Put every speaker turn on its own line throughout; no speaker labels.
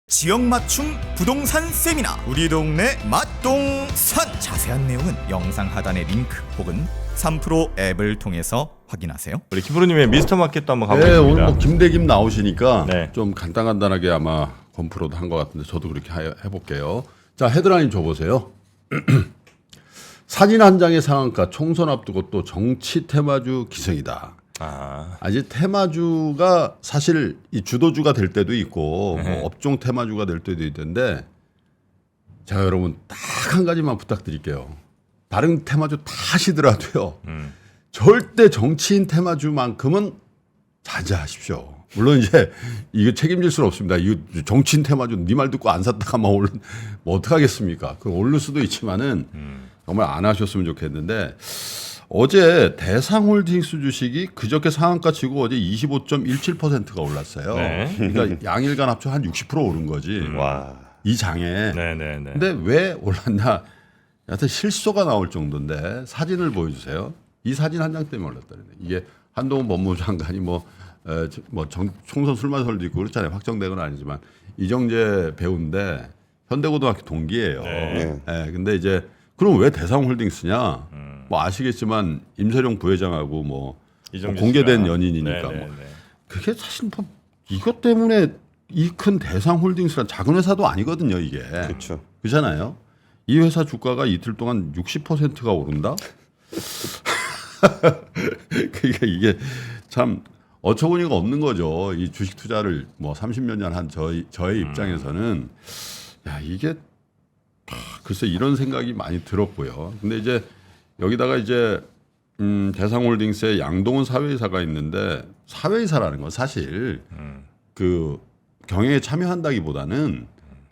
지역 맞춤 부동산 세미나 우리 동네 맛동산 자세한 내용은 영상 하단의 링크 혹은 3프로 앱을 통해서 확인하세요.
우리 김프로님의 미스터 마켓도 한번
네,
가보겠습니다.
오늘 뭐 김대김 나오시니까
네.
좀 간단하게 아마 건프로도 한 것 같은데 저도 그렇게 해볼게요. 자, 헤드라인 줘보세요. 사진 한 장의 상한가, 총선 앞두고 또 정치 테마주 기승이다. 아직 테마주가 사실 이 주도주가 될 때도 있고 뭐 업종 테마주가 될 때도 있는데 제가 여러분 딱 한 가지만 부탁드릴게요. 다른 테마주 다 하시더라도요. 절대 정치인 테마주만큼은 자제하십시오. 물론 이제 이거 책임질 수는 없습니다. 이거 정치인 테마주 네 말 듣고 안 샀다가 막 오른 뭐 어떡하겠습니까? 그 오를 수도 있지만은 정말 안 하셨으면 좋겠는데 어제 대상홀딩스 주식이 그저께 상한가 치고 어제 25.17%가 올랐어요.
네.
그러니까 양일간 합쳐 한 60% 오른 거지.
와.
이 장에.
네네네.
근데 왜 올랐나? 여하튼 실소가 나올 정도인데 사진을 보여주세요. 이 사진 한 장 때문에 올랐다는데 이게 한동훈 법무부 장관이 총선 술마설도 있고 그렇잖아요. 확정된 건 아니지만 이정재 배우인데 현대고등학교 동기예요.
네.
네, 근데 이제 그럼 왜 대상홀딩스냐? 뭐 아시겠지만 임세룡 부회장하고 뭐 공개된
씨가.
연인이니까
네네네.
뭐 그게 사실 뭐 이것 때문에 이 큰 대상홀딩스란 작은 회사도 아니거든요. 이게
그렇죠.
그렇잖아요. 이 회사 주가가 이틀 동안 60%가 오른다? 그러니까 이게 참 어처구니가 없는 거죠. 이 주식 투자를 뭐 30몇 년 한 저의 입장에서는 야 이게 글쎄 이런 생각이 많이 들었고요. 근데 이제 여기다가 이제 대상홀딩스에 양동훈 사회이사가 있는데 사회이사라는 건 사실 그 경영에 참여한다기보다는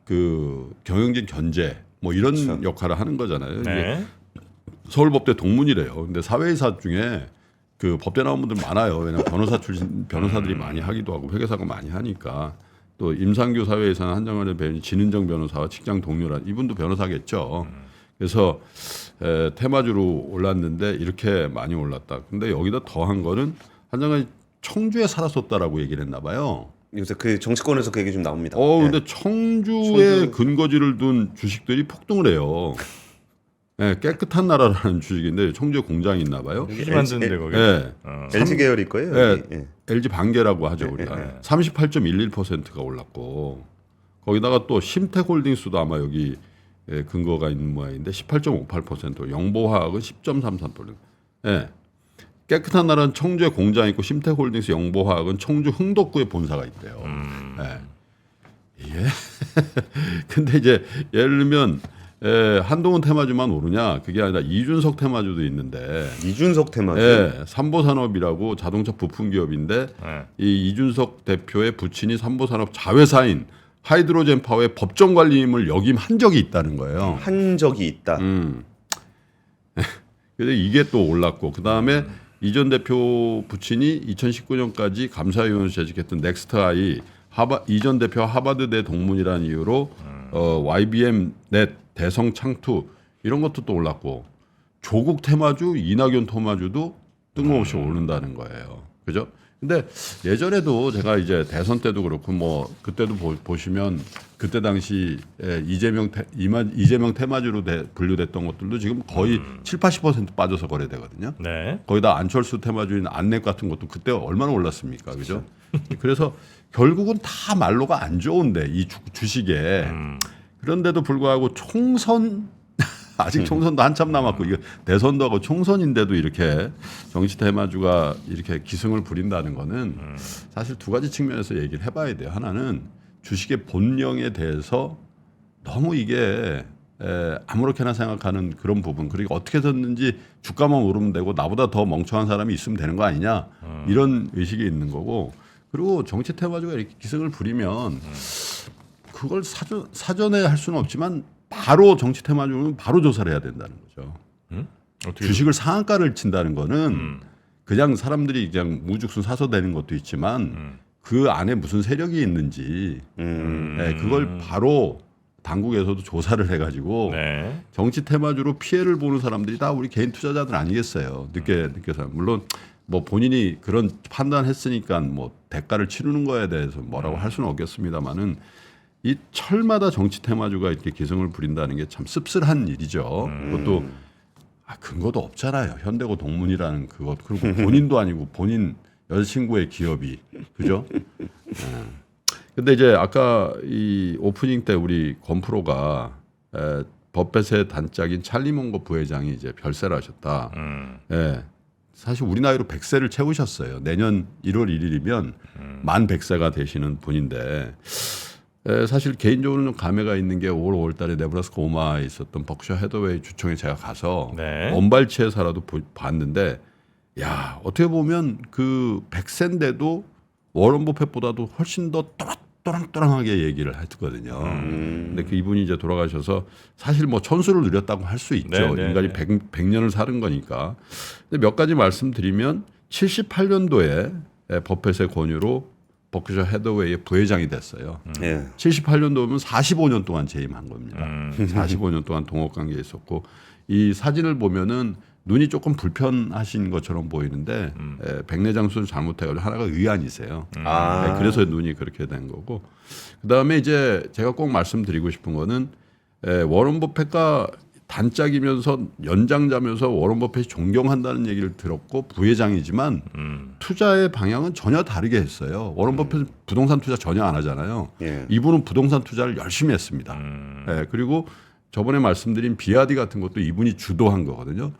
그 경영진 견제 뭐 이런
그렇죠.
역할을 하는 거잖아요. 이게
네.
서울법대 동문이래요. 근데 사회이사 중에 그 법대 나온 분들 많아요. 왜냐면 변호사 출신 변호사들이 많이 하기도 하고 회계사가 많이 하니까 또 임상규 사회이사는 한정환의 배우인 진은정 변호사와 직장 동료라 이분도 변호사겠죠. 그래서 테마주로 올랐는데 이렇게 많이 올랐다. 근데 여기다 더한 거는 한정환이 청주에 살았었다라고 얘기를 했나 봐요.
요새 그 정치권에서 그 얘기 좀 나옵니다.
근데 청주에 근거지를 둔 주식들이 폭등을 해요. 네, 깨끗한 나라라는 주식인데 청주에 공장이 있나 봐요.
휴지 만드는데 거기.
네.
LG 계열일 거예요.
네,
여기. 예.
LG 반개라고 하죠 우리가. 38.11%가 올랐고 거기다가 또 심택홀딩스도 아마 여기 근거가 있는 모양인데 18.58%, 영보화학은 10.33%. 예. 깨끗한 나라는 청주에 공장이 있고 심택홀딩스 영보화학은 청주 흥덕구에 본사가 있대요. 예. 이게 근데 이제 예를 들면 한동훈 테마주만 오르냐? 그게 아니라 이준석 테마주도 있는데
이준석 테마주.
예, 삼보산업이라고 자동차 부품 기업인데
네.
이 이준석 대표의 부친이 삼보산업 자회사인 하이드로젠 파워의 법정 관리임을 역임한 적이 있다는 거예요.
한 적이 있다.
그래서 이게 또 올랐고 그 다음에 이전 대표 부친이 2019년까지 감사위원으로 재직했던 넥스트아이 이전 대표와 하버드대 동문이라는 이유로 YBM 넷 대성 창투 이런 것도 또 올랐고 조국 테마주 이낙연 테마주도 뜬금없이 오른다는 거예요. 그죠? 근데 예전에도 제가 이제 대선 때도 그렇고 뭐 그때도 보시면 그때 당시 이재명 테마주로 분류됐던 것들도 지금 거의 7~80% 빠져서 거래되거든요.
네.
거기다 안철수 테마주인 안랩 같은 것도 그때 얼마나 올랐습니까, 그죠? 그래서 결국은 다 말로가 안 좋은데 이 주식에 그런데도 불구하고 총선 아직 총선도 한참 남았고 이거 대선도 하고 총선인데도 이렇게 정치 테마주가 이렇게 기승을 부린다는 거는 사실 두 가지 측면에서 얘기를 해봐야 돼요. 하나는 주식의 본령에 대해서 너무 이게 아무렇게나 생각하는 그런 부분 그리고 어떻게 됐는지 주가만 오르면 되고 나보다 더 멍청한 사람이 있으면 되는 거 아니냐 이런 의식이 있는 거고 그리고 정치 테마주가 이렇게 기승을 부리면 그걸 사전에 할 수는 없지만 바로 정치 테마주는 바로 조사를 해야 된다는 거죠.
어떻게
주식을 상한가를 친다는 거는 그냥 사람들이 그냥 무죽순 사서 되는 것도 있지만 그 안에 무슨 세력이 있는지 그걸 바로 당국에서도 조사를 해가지고
네.
정치 테마주로 피해를 보는 사람들이 다 우리 개인 투자자들 아니겠어요. 늦게 느껴서 물론 뭐 본인이 그런 판단했으니까 뭐 대가를 치르는 거에 대해서 뭐라고 할 수는 없겠습니다만은 이 철마다 정치 테마주가 이렇게 기승을 부린다는 게 참 씁쓸한 일이죠. 그것도 근거도 없잖아요. 현대고 동문이라는 그것. 그리고 본인도 아니고 본인 여자친구의 기업이 그죠? 근데 이제 아까 이 오프닝 때 우리 권프로가 버펫의 단짝인 찰리 몽거 부회장이 이제 별세를 하셨다. 예. 사실 우리 나이로 100세를 채우셨어요. 내년 1월 1일이면 만 100세가 되시는 분인데 사실 개인적으로는 감회가 있는 게 5월 달에 네브라스카 오마하에 있었던 버크셔 해더웨이 주총에 제가 가서
네.
언발치에서라도 봤는데 야 어떻게 보면 그 100세인데도 워런 버펫보다도 훨씬 더 또랑또랑하게 얘기를 했거든요. 근데 그 이분이 이제 돌아가셔서 사실 뭐 천수를 누렸다고 할 수 있죠.
네, 네,
인간이
네.
100년을 사는 거니까. 근데 몇 가지 말씀드리면 78년도에 버펫의 권유로 버크셔 해더웨이의 부회장이 됐어요.
예.
78년도면 45년 동안 재임한 겁니다. 45년 동안 동업 관계에 있었고 이 사진을 보면은 눈이 조금 불편하신 것처럼 보이는데 백내장수를 잘못해가지고 하나가 의안이세요.
아.
그래서 눈이 그렇게 된 거고 그다음에 이제 제가 꼭 말씀드리고 싶은 거는 워런 버핏과 단짝이면서 연장자면서 워런 버핏이 존경한다는 얘기를 들었고 부회장이지만 투자의 방향은 전혀 다르게 했어요. 워런 버핏은 부동산 투자 전혀 안 하잖아요.
예.
이분은 부동산 투자를 열심히 했습니다. 그리고 저번에 말씀드린 비아디 같은 것도 이분이 주도한 거거든요.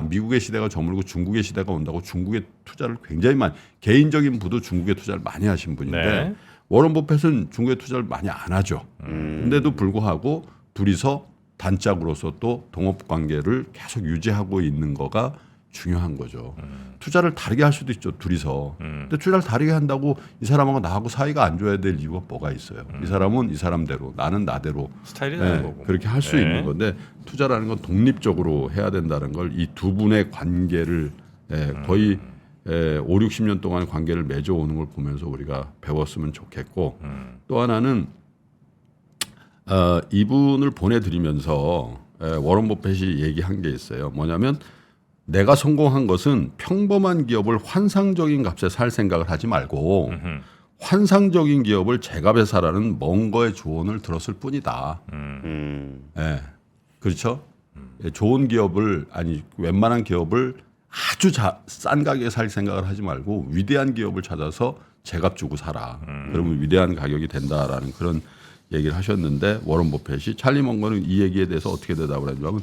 미국의 시대가 저물고 중국의 시대가 온다고 중국의 투자를 굉장히 많이 개인적인 부도 중국에 투자를 많이 하신 분인데
네.
워런 버핏은 중국에 투자를 많이 안 하죠. 근데도 불구하고 둘이서 단짝으로서 또 동업 관계를 계속 유지하고 있는 거가 중요한 거죠. 투자를 다르게 할 수도 있죠. 둘이서. 근데 투자를 다르게 한다고 이 사람하고 나하고 사이가 안 좋아야 될 이유가 뭐가 있어요. 이 사람은 이 사람대로 나는 나대로
스타일이 다른 거고.
그렇게 할 수
네.
있는 건데 투자라는 건 독립적으로 해야 된다는 걸 이 두 분의 관계를 거의 5, 60년 동안 관계를 맺어오는 걸 보면서 우리가 배웠으면 좋겠고 또 하나는 이분을 보내드리면서 워런 버핏이 얘기한 게 있어요. 뭐냐면 내가 성공한 것은 평범한 기업을 환상적인 값에 살 생각을 하지 말고 환상적인 기업을 제값에 사라는 멍거의 조언을 들었을 뿐이다. 그렇죠? 좋은 기업을 웬만한 기업을 아주 싼 가격에 살 생각을 하지 말고 위대한 기업을 찾아서 제값 주고 사라. 그러면 위대한 가격이 된다라는 그런 얘기를 하셨는데 워런 버핏이 찰리 멍거는 이 얘기에 대해서 어떻게 대답을 했냐면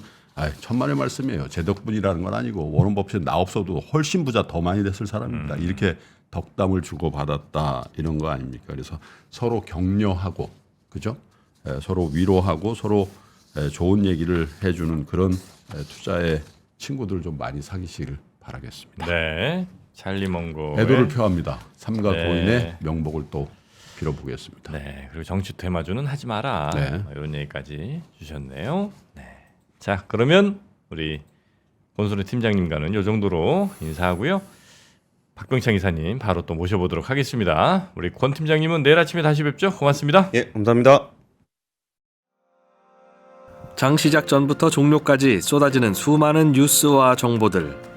천만의 말씀이에요. 제 덕분이라는 건 아니고 워런 버핏은 나 없어도 훨씬 부자 더 많이 됐을 사람입니다. 이렇게 덕담을 주고받았다 이런 거 아닙니까? 그래서 서로 격려하고 그죠? 서로 위로하고 서로 좋은 얘기를 해주는 그런 투자의 친구들 좀 많이 사귀시길 바라겠습니다.
네. 찰리 멍거.
애도를 표합니다. 삼가
네.
고인의 명복을 또 빌어보겠습니다.
네. 그리고 정치 테마주는 하지 마라.
네.
이런 얘기까지 주셨네요. 네. 자, 그러면 우리 권순우 팀장님과는 이 정도로 인사하고요. 박병창 이사님 바로 또 모셔보도록 하겠습니다. 우리 권 팀장님은 내일 아침에 다시 뵙죠. 고맙습니다.
예, 감사합니다.
장 시작 전부터 종료까지 쏟아지는 수많은 뉴스와 정보들.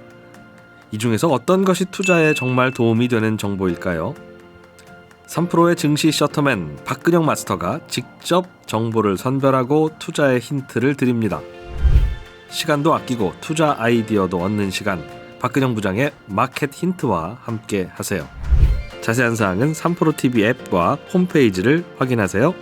이 중에서 어떤 것이 투자에 정말 도움이 되는 정보일까요? 3프로의 증시 셔터맨 박근영 마스터가 직접 정보를 선별하고 투자의 힌트를 드립니다. 시간도 아끼고 투자 아이디어도 얻는 시간, 박근영 부장의 마켓 힌트와 함께 하세요. 자세한 사항은 3프로 TV 앱과 홈페이지를 확인하세요.